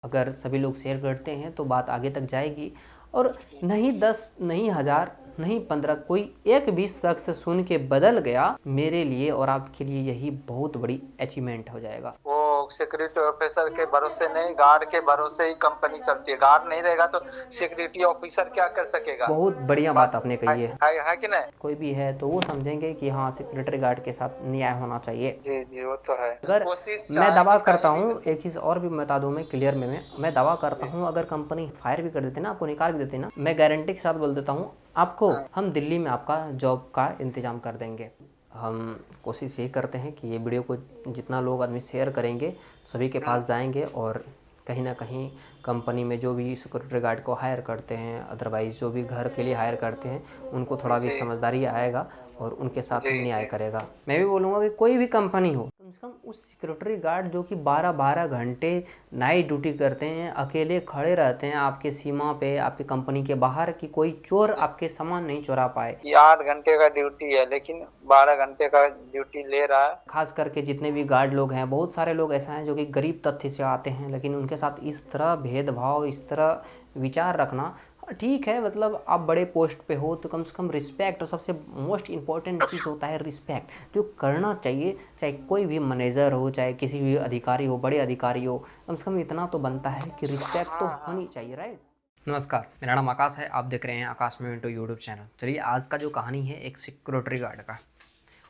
अगर सभी लोग शेयर करते हैं तो बात आगे तक जाएगी। और नहीं 10, नहीं 1000, नहीं 15, कोई एक भी शख्स सुन के बदल गया, मेरे लिए और आपके लिए यही बहुत बड़ी अचीवमेंट हो जाएगा। वो सिक्योरिटी ऑफिसर के भरोसे नहीं, गार्ड के भरोसे ही कंपनी चलती है। गार्ड नहीं रहेगा तो सिक्योरिटी ऑफिसर क्या कर सकेगा? बहुत बढ़िया बात आपने कही है कि नहीं? कोई भी है तो वो समझेंगे कि हाँ, सिक्योरिटी गार्ड के साथ न्याय होना चाहिए। जी जी, वो तो है। अगर कोशिश मैं दावा चाहे करता कहीं भी हूँ, एक चीज़ और भी बता दूँ मैं क्लियर में, मैं दावा करता हूँ अगर कंपनी फायर भी कर देते ना, आपको निकाल भी देते ना, मैं गारंटी के साथ बोल देता हूँ आपको, हम दिल्ली में आपका जॉब का इंतजाम कर देंगे। हम कोशिश ये करते हैं कि ये वीडियो को जितना लोग आदमी शेयर करेंगे सभी के पास जाएंगे, और कहीं ना कहीं कंपनी में जो भी सिक्योरिटी गार्ड को हायर करते हैं, अदरवाइज़ जो भी घर के लिए हायर करते हैं, उनको थोड़ा भी समझदारी आएगा और उनके साथ न्याय करेगा। मैं भी बोलूँगा कि कोई भी कंपनी हो, कम से कम उस सिक्योरिटी गार्ड जो कि 12-12 घंटे नाइट ड्यूटी करते हैं, अकेले खड़े रहते हैं आपके सीमा पे, आपकी कंपनी के बाहर, कि कोई चोर आपके सामान नहीं चुरा पाए। ये 8 घंटे का ड्यूटी है लेकिन 12 घंटे का ड्यूटी ले रहा है। खास करके जितने भी गार्ड लोग हैं, बहुत सारे लोग ऐसे हैं जो कि गरीब तथ्य से आते हैं, लेकिन उनके साथ इस तरह भेदभाव, इस तरह विचार रखना ठीक है। मतलब आप बड़े पोस्ट पे हो तो कम से कम रिस्पेक्ट, और सबसे मोस्ट इम्पॉर्टेंट चीज़ होता है रिस्पेक्ट, जो करना चाहिए। चाहे कोई भी मैनेजर हो, चाहे किसी भी अधिकारी हो, बड़े अधिकारी हो, कम से कम इतना तो बनता है कि रिस्पेक्ट तो होनी चाहिए, राइट। नमस्कार, मेरा नाम आकाश है, आप देख रहे हैं आकाश में मिंटो यूट्यूब चैनल। चलिए, आज का जो कहानी है एक सिक्योरिटी गार्ड का।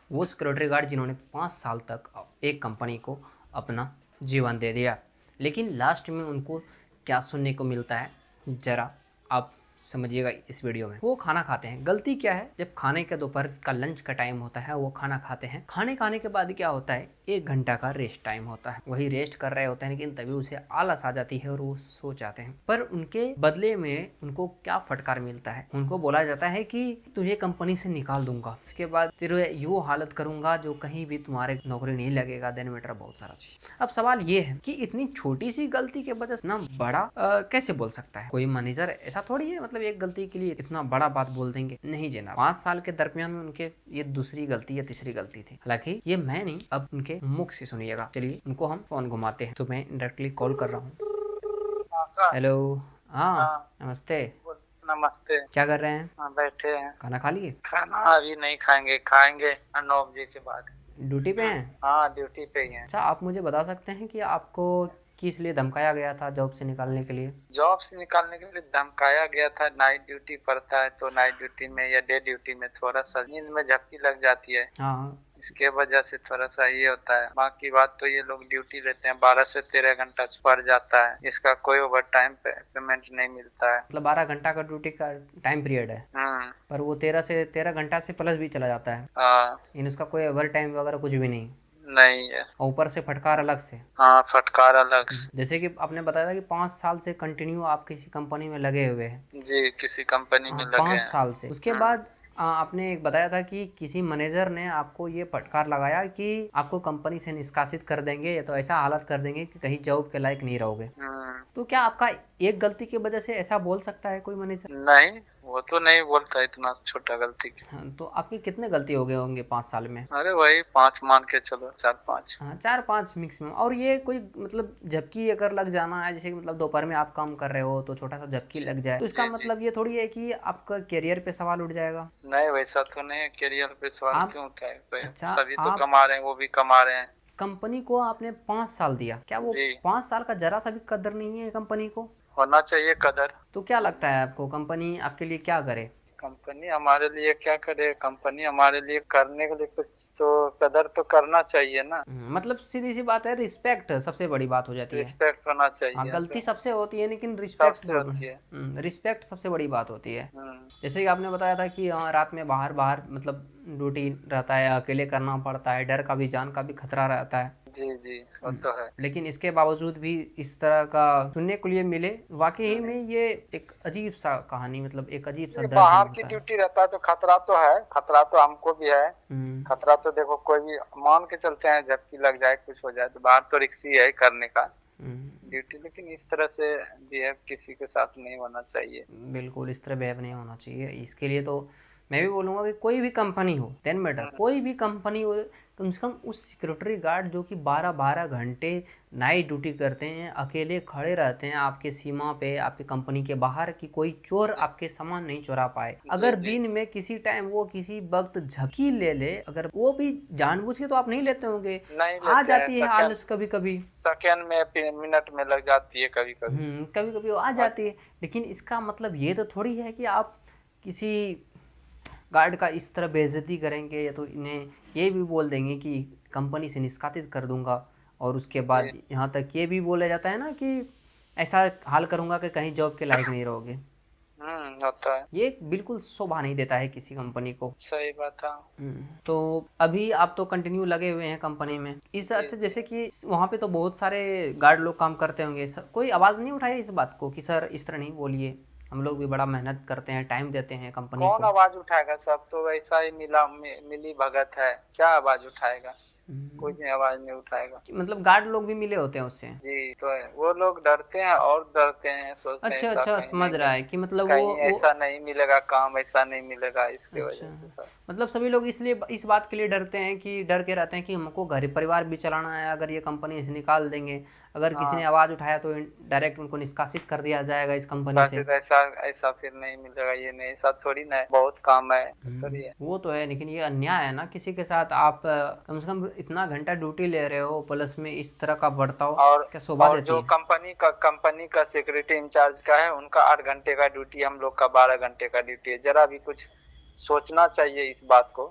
वो सिक्योरिटी गार्ड जिन्होंने 5 साल तक एक कंपनी को अपना जीवन दे दिया, लेकिन लास्ट में उनको क्या सुनने को मिलता है ज़रा आप समझिएगा इस वीडियो में। वो खाना खाते हैं। गलती क्या है, जब खाने का दोपहर का लंच का टाइम होता है, वो खाना खाते हैं। खाने खाने के बाद क्या होता है, 1 घंटा का रेस्ट टाइम होता है। वही रेस्ट कर रहे होते हैं, लेकिन तभी उसे आलस आ जाती है और वो सो जाते हैं। पर उनके बदले में उनको क्या फटकार मिलता है, उनको बोला जाता है कि तुझे कंपनी से निकाल दूंगा, इसके बाद तेरे यो हालत करूंगा जो कहीं भी तुम्हारे नौकरी नहीं लगेगा, देन बेटर बहुत सारा चीज। अब सवाल ये है कि इतनी छोटी सी गलती के वजह से ना बड़ा कैसे बोल सकता है कोई मैनेजर? ऐसा थोड़ी है, मतलब एक गलती के लिए इतना बड़ा बात बोल देंगे, नहीं जनाब। 5 साल के दरमियान में उनके ये दूसरी गलती या तीसरी गलती थी। हालांकि ये मैं नहीं, अब उनके मुख से सुनिएगा। चलिए, उनको हम फोन घुमाते हैं, तो मैं डायरेक्टली कॉल कर रहा हूँ। हेलो, हाँ नमस्ते। नमस्ते। क्या कर रहे हैं? बैठे हैं। खाना खा लिए? खाना अभी नहीं खाएंगे, खाएंगे 9 बजे के बाद। ड्यूटी पे हैं? हाँ, ड्यूटी पे ही हैं। अच्छा, आप मुझे बता सकते हैं कि आपको किस लिए धमकाया गया था जॉब से निकालने के लिए? जॉब से निकालने के लिए धमकाया गया था। नाइट ड्यूटी पड़ता है तो नाइट ड्यूटी में या डे ड्यूटी में थोड़ा सा नींद में झपकी लग जाती है। हाँ, इसके वजह से थोड़ा सा ये होता है। बाकी बात तो ये लोग ड्यूटी लेते हैं, 12 से 13 घंटा पड़ जाता है। इसका कोई ओवर टाइम पेमेंट नहीं मिलता है। मतलब 12 घंटा का ड्यूटी का टाइम पीरियड है, पर वो 13 घंटा से प्लस भी चला जाता है। इन उसका कोई ओवर टाइम वगैरह कुछ भी नहीं है। और ऊपर से फटकार अलग से। हाँ, फटकार अलग से। जैसे कि आपने बताया था कि 5 साल से कंटिन्यू आप किसी कंपनी में लगे हुए हैं। जी, किसी कंपनी में लगे 5 हैं। साल से। उसके बाद आपने एक बताया था कि किसी मैनेजर ने आपको ये फटकार लगाया कि आपको कंपनी से निष्कासित कर देंगे, या तो ऐसा हालत कर देंगे कि कहीं जॉब के लायक नहीं रहोगे। तो क्या आपका एक गलती की वजह से ऐसा बोल सकता है कोई मैनेजर? नहीं, वो तो नहीं बोलता इतना छोटा गलती की। हाँ, तो आपके कितने गलती हो गए होंगे 5 साल में? अरे वही 5 मान के चलो, 4-5। हाँ, 4-5 मिक्स में। और ये कोई मतलब झपकी अगर लग जाना है, जैसे कि मतलब दोपहर में आप काम कर रहे हो तो छोटा सा झपकी लग जाए, तो इसका मतलब ये थोड़ी है कि आपका करियर पे सवाल उठ जाएगा। नहीं, वैसा तो नहीं है। करियर पे सवाल क्यों उठाए? अच्छा, सभी तो कमा रहे हैं, वो भी कमा रहे हैं। कंपनी को आपने 5 साल दिया, क्या वो 5 साल का जरा सा भी कदर नहीं है कंपनी को? होना चाहिए कदर। तो क्या लगता है आपको, कंपनी आपके लिए क्या करे? कंपनी हमारे लिए क्या करे? कंपनी हमारे लिए करने के लिए कुछ तो कदर तो करना चाहिए ना। मतलब सीधी सी बात है, रिस्पेक्ट सबसे बड़ी बात हो जाती है। रिस्पेक्ट होना चाहिए। हाँ, गलती सबसे होती है, लेकिन सबसे होती है। रिस्पेक्ट सबसे बड़ी बात होती है। जैसे कि आपने बताया था कि रात में बाहर मतलब ड्यूटी रहता है, अकेले करना पड़ता है, डर का भी, जान का भी खतरा रहता है। जी जी, वो तो है। लेकिन इसके बावजूद भी इस तरह का सुनने को लिए मिले, वाकई में ये एक अजीब सा कहानी, मतलब एक अजीब सा दर्द। बाहर की ड्यूटी रहता है तो खतरा तो है, खतरा तो हमको भी है। खतरा तो देखो, कोई भी मान के चलते हैं, झपकी लग जाए, कुछ हो जाए, तो बाहर तो रिस्क ही है करने का ड्यूटी। लेकिन इस तरह से बिहेव किसी के साथ नहीं होना चाहिए। बिल्कुल इस तरह बिहेव नहीं होना चाहिए। इसके लिए तो मैं भी बोलूँगा कि कोई भी कंपनी हो, देन मैटर, कोई भी कंपनी हो, कम से कम उस सिक्योरिटी गार्ड जो कि 12-12 घंटे नाइट ड्यूटी करते हैं, अकेले खड़े रहते हैं आपके सीमा पे, आपके कंपनी के बाहर, कि कोई चोर आपके सामान नहीं चुरा पाए। अगर दिन में किसी टाइम वो किसी वक्त झपकी ले ले, अगर वो भी जानबूझ के, तो आप नहीं लेते होंगे, आ जाती है आलस कभी कभी, सेकंड में मिनट में लग जाती है कभी कभी, कभी कभी वो आ जाती है। लेकिन इसका मतलब ये तो थोड़ी है कि आप किसी गार्ड का इस तरह बेइज्जती करेंगे, या तो इन्हें ये भी बोल देंगे कि कंपनी से निष्कासित कर दूंगा, और उसके बाद यहाँ तक ये भी बोला जाता है ना कि ऐसा हाल करूंगा कि कहीं जॉब के लायक नहीं रहोगे। होता है। ये बिल्कुल शोभा नहीं देता है किसी कंपनी को। सही बात है। तो अभी आप तो कंटिन्यू लगे हुए हैं कंपनी में, इस अच्छा, जैसे कि वहाँ पे तो बहुत सारे गार्ड लोग काम करते होंगे, कोई आवाज़ नहीं उठाई इस बात को कि सर इस तरह नहीं बोलिए, हम लोग भी बड़ा मेहनत करते हैं, टाइम देते हैं कंपनी को? कौन आवाज उठाएगा, सब तो वैसा ही मिली भगत है, क्या आवाज उठाएगा, कोई भी आवाज नहीं उठाएगा। मतलब गार्ड लोग भी मिले होते हैं उससे? जी, तो है, वो लोग डरते हैं और डरते हैं, सोचते हैं अच्छा, समझ रहा है कि मतलब कहीं ऐसा नहीं मिलेगा काम, ऐसा नहीं मिलेगा, इसके वजह से सर। मतलब सभी लोग इसलिए इस बात के लिए डरते हैं कि डर के रहते हैं कि हमको घर परिवार भी चलाना है, अगर ये कंपनी से निकाल देंगे, अगर किसी ने आवाज उठाया तो डायरेक्ट उनको निष्कासित कर दिया जाएगा इस कंपनी से। ऐसा फिर नहीं मिलेगा, ये नहीं, ऐसा थोड़ी ना है, बहुत काम है, थोड़ी है। वो तो है, लेकिन ये अन्याय है ना किसी के साथ। आप कम से कम इतना घंटा ड्यूटी ले रहे हो, प्लस में इस तरह का बर्ताव, क्या शोभा देती है? जो कंपनी का सिक्योरिटी इंचार्ज का है, उनका 8 घंटे का ड्यूटी, हम लोग का 12 घंटे का ड्यूटी है। जरा भी कुछ सोचना चाहिए इस बात को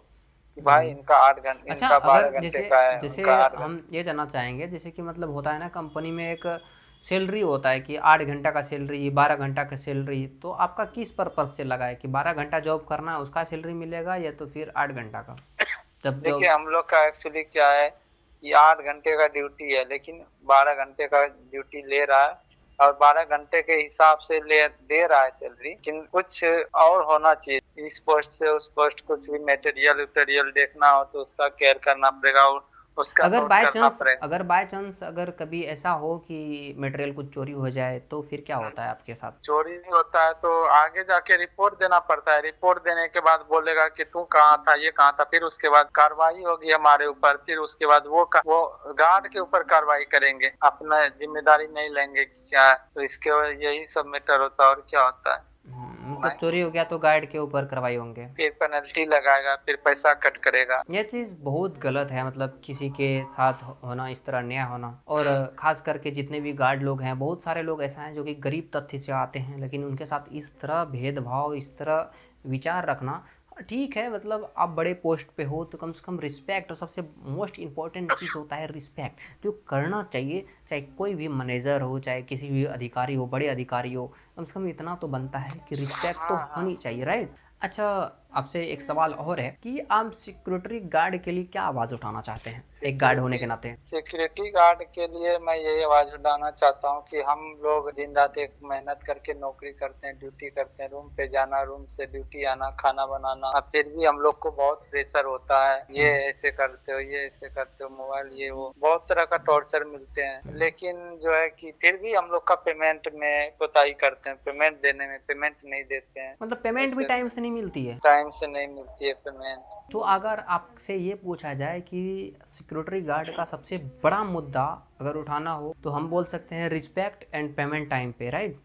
कि भाई इनका 8 घंटे, अच्छा, इनका 12 अगर घंटे का है, जैसे उनका 8 हम ये जानना चाहेंगे, जैसे कि मतलब होता है ना कंपनी में एक सैलरी होता है कि 8 घंटा का सैलरी, 12 घंटा का सैलरी, तो आपका किस पर्पज से लगा है कि 12 घंटा जॉब करना है उसका सैलरी मिलेगा, या तो फिर 8 घंटा का? जब देखिए, हम लोग का एक्चुअली क्या है कि 8 घंटे का ड्यूटी है, लेकिन 12 घंटे का ड्यूटी ले रहा है, और 12 घंटे के हिसाब से दे रहा है सैलरी, लेकिन कुछ और होना चाहिए। इस पोस्ट से उस पोस्ट कुछ भी मटेरियल देखना हो तो उसका केयर करना पड़ेगा, उसका अगर बाय चांस अगर कभी ऐसा हो कि मटेरियल कुछ चोरी हो जाए, तो फिर क्या होता है आपके साथ? चोरी नहीं होता है तो आगे जाके रिपोर्ट देना पड़ता है। रिपोर्ट देने के बाद बोलेगा कि तू कहाँ था, ये कहाँ था, फिर उसके बाद कार्रवाई होगी हमारे ऊपर, फिर उसके बाद वो गार्ड के ऊपर कार्रवाई करेंगे, अपना जिम्मेदारी नहीं लेंगे कि क्या है। तो इसके यही सब मैटर होता है, और क्या होता है। मतलब चोरी हो गया तो गार्ड के ऊपर कार्रवाई होंगे, फिर पेनल्टी लगाएगा, फिर पैसा कट करेगा। यह चीज़ बहुत गलत है, मतलब किसी के साथ होना, इस तरह अन्याय होना। और खास करके जितने भी गार्ड लोग हैं, बहुत सारे लोग ऐसा हैं जो कि गरीब तथ्य से आते हैं, लेकिन उनके साथ इस तरह भेदभाव, इस तरह विचार रखना ठीक है। मतलब आप बड़े पोस्ट पे हो तो कम से कम रिस्पेक्ट, और सबसे मोस्ट इम्पॉर्टेंट चीज़ होता है रिस्पेक्ट, जो करना चाहिए, चाहे कोई भी मैनेजर हो, चाहे किसी भी अधिकारी हो, बड़े अधिकारी हो, कम से कम इतना तो बनता है कि रिस्पेक्ट तो होनी चाहिए, राइट? अच्छा, आपसे एक सवाल और है कि आप सिक्योरिटी गार्ड के लिए क्या आवाज़ उठाना चाहते हैं एक गार्ड होने के नाते? सिक्योरिटी गार्ड के लिए मैं यही आवाज उठाना चाहता हूँ कि हम लोग दिन रात एक मेहनत करके नौकरी करते हैं, ड्यूटी करते हैं, रूम पे जाना, रूम से ड्यूटी आना, खाना बनाना, फिर भी हम लोग को बहुत प्रेशर होता है, ये ऐसे करते हो, ये ऐसे करते हो, मोबाइल ये वो, बहुत तरह का टॉर्चर मिलते हैं। लेकिन जो है कि फिर भी हम लोग का पेमेंट में कोताही करते हैं, पेमेंट देने में पेमेंट नहीं देते हैं। मतलब पेमेंट भी टाइम से नहीं मिलती है? टाइम से नहीं मिलती है पेमेंट। तो अगर आपसे ये पूछा जाए कि सिक्योरिटी गार्ड का सबसे बड़ा मुद्दा अगर उठाना हो, तो हम बोल सकते हैं रिस्पेक्ट एंड पेमेंट टाइम पे, राइट?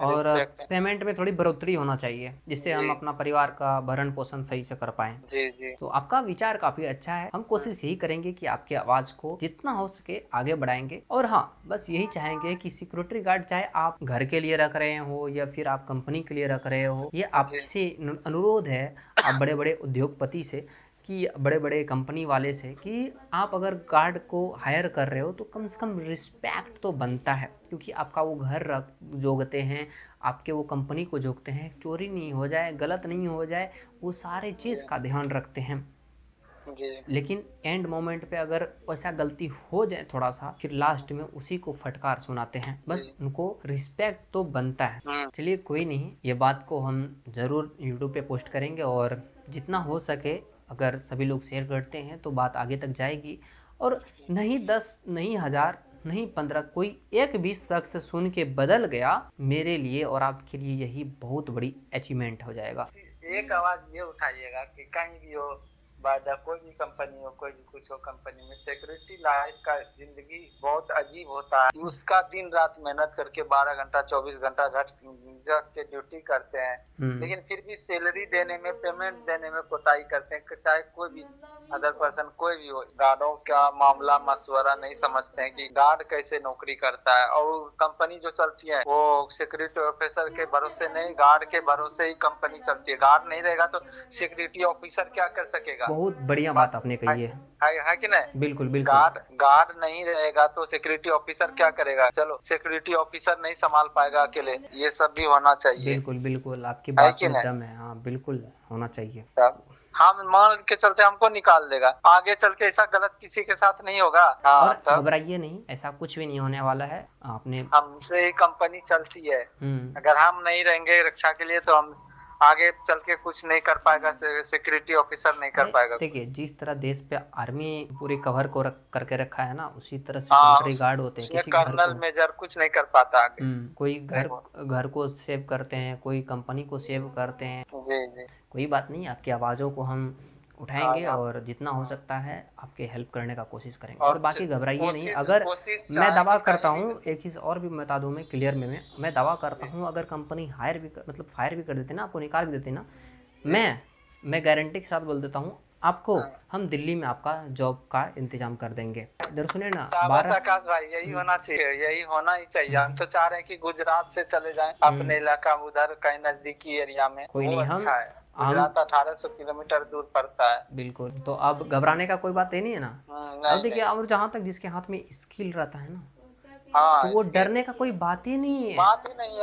और पेमेंट में थोड़ी बढ़ोतरी होना चाहिए, जिससे हम अपना परिवार का भरण पोषण सही से कर पाएं। जी। तो आपका विचार काफी अच्छा है, हम कोशिश यही करेंगे कि आपकी आवाज को जितना हो सके आगे बढ़ाएंगे। और हाँ, बस यही चाहेंगे कि सिक्योरिटी गार्ड चाहे आप घर के लिए रख रहे हो या फिर आप कंपनी के लिए रख रहे हो, ये आपसे अनुरोध है, आप बड़े बड़े उद्योगपति से, कि बड़े बड़े कंपनी वाले से, कि आप अगर गार्ड को हायर कर रहे हो तो कम से कम रिस्पेक्ट तो बनता है, क्योंकि आपका वो घर जोगते हैं, आपके वो कंपनी को जोगते हैं, चोरी नहीं हो जाए, गलत नहीं हो जाए, वो सारे चीज़ का ध्यान रखते हैं जी। लेकिन एंड मोमेंट पे अगर वैसा गलती हो जाए थोड़ा सा, फिर लास्ट में उसी को फटकार सुनाते हैं। बस उनको रिस्पेक्ट तो बनता है। चलिए कोई नहीं, ये बात को हम ज़रूर यूट्यूब पे पोस्ट करेंगे, और जितना हो सके अगर सभी लोग शेयर करते हैं तो बात आगे तक जाएगी। और नहीं 10, नहीं 1000, नहीं 15, कोई एक भी शख्स सुन के बदल गया, मेरे लिए और आपके लिए यही बहुत बड़ी अचीवमेंट हो जाएगा। एक आवाज ये उठाइएगा कि कहीं भी हो, बाधा कोई भी कंपनी हो, कोई भी कुछ हो, कंपनी में सिक्योरिटी लाइफ का जिंदगी बहुत अजीब होता है। उसका दिन रात मेहनत करके 12 घंटा 24 घंटा जग के ड्यूटी करते हैं, लेकिन फिर भी सैलरी देने में, पेमेंट देने में कोताही करते हैं। चाहे कोई भी अदर पर्सन कोई भी हो, गार्डों का मामला मशवरा नहीं समझते हैं कि गार्ड कैसे नौकरी करता है। और कंपनी जो चलती है वो सिक्योरिटी ऑफिसर के भरोसे नहीं, गार्ड के भरोसे ही कंपनी चलती है। गार्ड नहीं रहेगा तो सिक्योरिटी ऑफिसर क्या कर सकेगा? बहुत बढ़िया बात आपने कही है। है कि नहीं? बिल्कुल बिल्कुल। गार्ड नहीं रहेगा तो सिक्योरिटी ऑफिसर क्या करेगा? चलो, सिक्योरिटी ऑफिसर नहीं संभाल पाएगा अकेले। ये सब भी होना चाहिए। बिल्कुल बिल्कुल, आपकी बात में दम है। हाँ बिल्कुल होना चाहिए। हम मान के चलते हमको निकाल देगा, आगे चल के ऐसा गलत किसी के साथ नहीं होगा। और घबराइए नहीं, ऐसा कुछ भी नहीं होने वाला है। आपने हमसे ही कंपनी चलती है। अगर हम नहीं रहेंगे रक्षा के लिए तो हम आगे चल के कुछ नहीं कर पाएगा, सिक्योरिटी ऑफिसर नहीं कर पाएगा। देखिए, जिस तरह देश पे आर्मी पूरी कवर को करके रखा है ना, उसी तरह सिक्योरिटी गार्ड होते हैं। किसी कर्नल मेजर कुछ नहीं कर पाता आगे। कोई घर को सेव करते हैं, कोई कंपनी को सेव करते हैं। जी जी, कोई बात नहीं, आपकी आवाज़ों को हम उठाएंगे और जितना हो सकता है आपके हेल्प करने का कोशिश करेंगे। और बाकी घबराइए नहीं। अगर मैं दावा करता हूँ, एक चीज़ और भी बता दूँ मैं क्लियर में, मैं दावा करता हूँ अगर कंपनी हायर भी मतलब फायर भी कर देती ना, आपको निकाल भी देती ना, मैं गारंटी के साथ बोल देता हूँ आपको, हम दिल्ली में आपका जॉब का इंतजाम कर देंगे। इधर सुनिए ना, आकाश भाई, यही होना चाहिए, यही होना ही चाहिए। हम तो चाह रहे हैं कि गुजरात से चले जाएं अपने इलाका, उधर कहीं नजदीकी एरिया में। कोई नहीं, अच्छा है। गुजरात 1800 किलोमीटर दूर पड़ता है। बिल्कुल। तो अब घबराने का कोई बात ही नहीं है ना। अब देखिए, और जहाँ तक जिसके हाथ में स्किल रहता है ना, तो वो डरने का कोई बात ही नहीं है।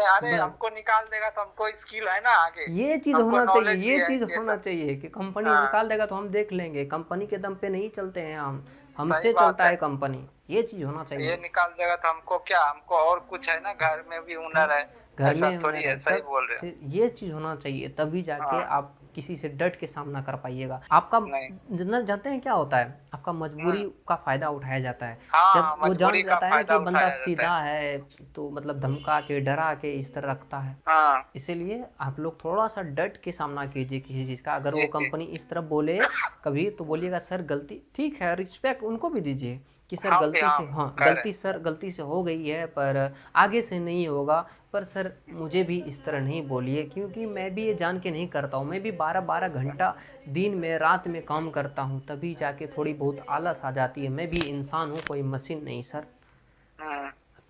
अरे हमको निकाल देगा तो हमको स्किल है ना आगे। ये चीज होना चाहिए, ये चीज होना चाहिए कि कंपनी निकाल देगा तो हम देख लेंगे। कंपनी के दम पे नहीं चलते हैं हम, हमसे चलता है कंपनी। ये चीज होना चाहिए। ये निकाल देगा तो हमको क्या, हमको और कुछ है ना, घर में भी हुनर है, घर में थोड़ी है। सही बोल रहे हैं। ये चीज होना चाहिए, तभी जाके आप किसी से डट के सामना कर पाइएगा। आपका जितना जानते हैं क्या होता है, आपका मजबूरी का फायदा उठाया जाता है। जब वो जान जाता है कि बंदा सीधा है तो मतलब धमका के, डरा के इस तरह रखता है। इसीलिए आप लोग थोड़ा सा डट के सामना कीजिए किसी चीज का। अगर वो कंपनी इस तरह बोले कभी, तो बोलिएगा सर गलती, ठीक है, रिस्पेक्ट उनको भी दीजिए कि सर गलती से हो गई है, पर आगे से नहीं होगा। पर सर मुझे भी इस तरह नहीं बोलिए, क्योंकि मैं भी ये जान के नहीं करता हूँ। मैं भी 12-12 घंटा दिन में रात में काम करता हूँ, तभी जाके थोड़ी बहुत आलस आ जाती है। मैं भी इंसान हूँ, कोई मशीन नहीं सर।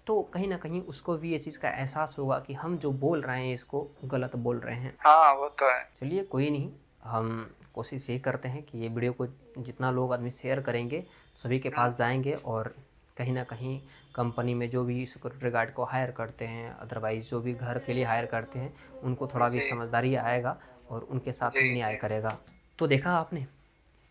तो कहीं ना कहीं उसको भी ये चीज़ का एहसास होगा कि हम जो बोल रहे हैं इसको गलत बोल रहे हैं। हाँ, वो तो है। चलिए कोई नहीं, हम कोशिश ये करते हैं कि ये वीडियो को जितना लोग आदमी शेयर करेंगे सभी के पास जाएंगे, और कहीं ना कहीं कंपनी में जो भी सिक्योरिटी गार्ड को हायर करते हैं, अदरवाइज़ जो भी घर के लिए हायर करते हैं, उनको थोड़ा भी समझदारी आएगा और उनके साथ न्याय करेगा। तो देखा आपने,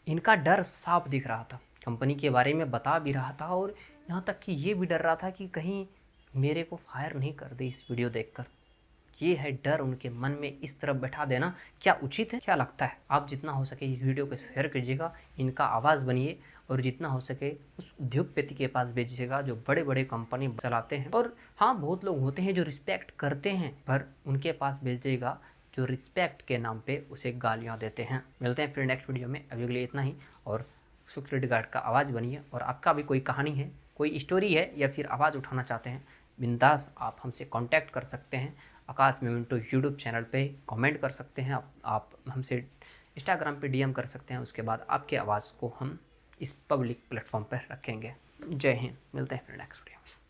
इनका डर साफ दिख रहा था, कंपनी के बारे में बता भी रहा था, और यहाँ तक कि ये भी डर रहा था कि कहीं मेरे को फायर नहीं कर दे इस वीडियो देखकर। ये है डर उनके मन में, इस तरफ बैठा देना क्या उचित है? क्या लगता है? आप जितना हो सके इस वीडियो को शेयर कीजिएगा, इनका आवाज़ बनिए, और जितना हो सके उस उद्योगपति के पास भेजिएगा जो बड़े बड़े कंपनी चलाते हैं। और हाँ, बहुत लोग होते हैं जो रिस्पेक्ट करते हैं, पर उनके पास भेजिएगा जो रिस्पेक्ट के नाम पे उसे गालियाँ देते हैं। मिलते हैं फिर नेक्स्ट वीडियो में, अभी के लिए इतना ही। और सिक्योरिटी गार्ड का आवाज़ बनिए, और आपका भी कोई कहानी है, कोई स्टोरी है, या फिर आवाज़ उठाना चाहते हैं, बिंदास आप हमसे कांटेक्ट कर सकते हैं। आकाश मेमेंटो यूट्यूब चैनल पे कमेंट कर सकते हैं, आप हमसे इंस्टाग्राम पे डीएम कर सकते हैं। उसके बाद आपकी आवाज़ को हम इस पब्लिक प्लेटफॉर्म पर रखेंगे। जय हिंद, मिलते हैं फिर नेक्स्ट वीडियो में।